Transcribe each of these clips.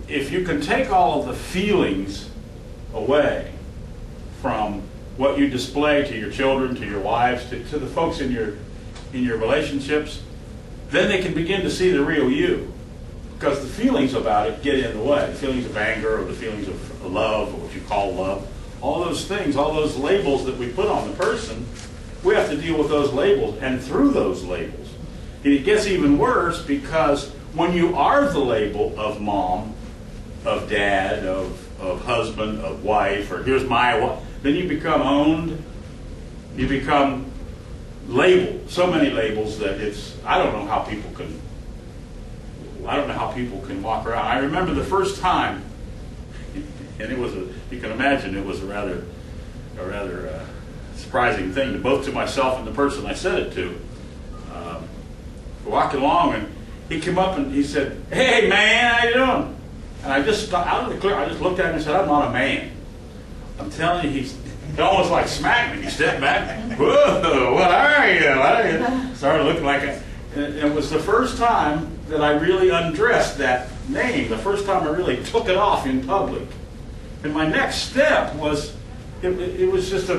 if you can take all of the feelings away from what you display to your children, to your wives, to the folks in your relationships, then they can begin to see the real you. Because the feelings about it get in the way. The feelings of anger or the feelings of love, or what you call love. All those things, all those labels that we put on the person, we have to deal with those labels and through those labels. And it gets even worse because when you are the label of mom, of dad, of husband, of wife, or here's my wife, then you become owned. You become labeled. So many labels that I don't know how people can walk around. I remember the first time, and you can imagine it was a rather surprising thing, both to myself and the person I said it to. Walking along, and he came up and he said, "Hey man, how you doing?" And I just, out of the clear, I just looked at him and said, "I'm not a man." I'm telling you, he almost like smacked me. He stepped back. "Whoa, what are you?" Started looking like a... And it was the first time that I really undressed that name. The first time I really took it off in public. And my next step was, it was just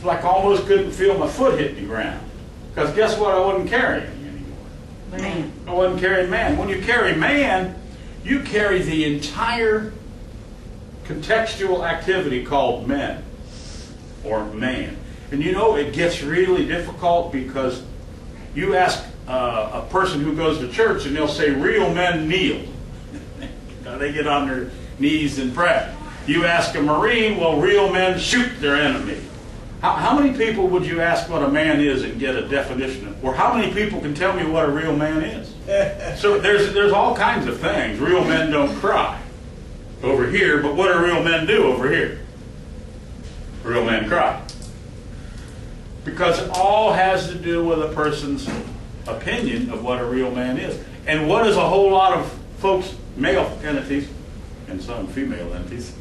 like I almost couldn't feel my foot hit the ground. Because guess what? I wasn't carrying anymore. Man. I wasn't carrying man. When you carry man, you carry the entire contextual activity called men or man. And you know, it gets really difficult because you ask a person who goes to church and they'll say, "Real men kneel." They get on their knees and pray. You ask a Marine, well, real men shoot their enemy. How many people would you ask what a man is and get a definition of? Or how many people can tell me what a real man is? So there's all kinds of things. Real men don't cry over here, but what do real men do over here? Real men cry. Because it all has to do with a person's opinion of what a real man is. And what is a whole lot of folks, male entities, and some female entities,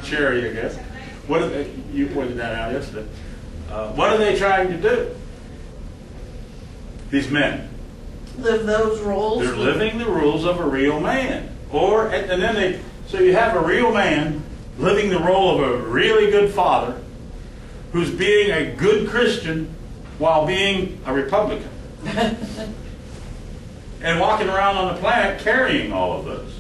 Sherry, I guess, you pointed that out yesterday. What are they trying to do? These men. Live those roles. They're living the rules of a real man. So you have a real man living the role of a really good father who's being a good Christian while being a Republican. And walking around on the planet carrying all of those.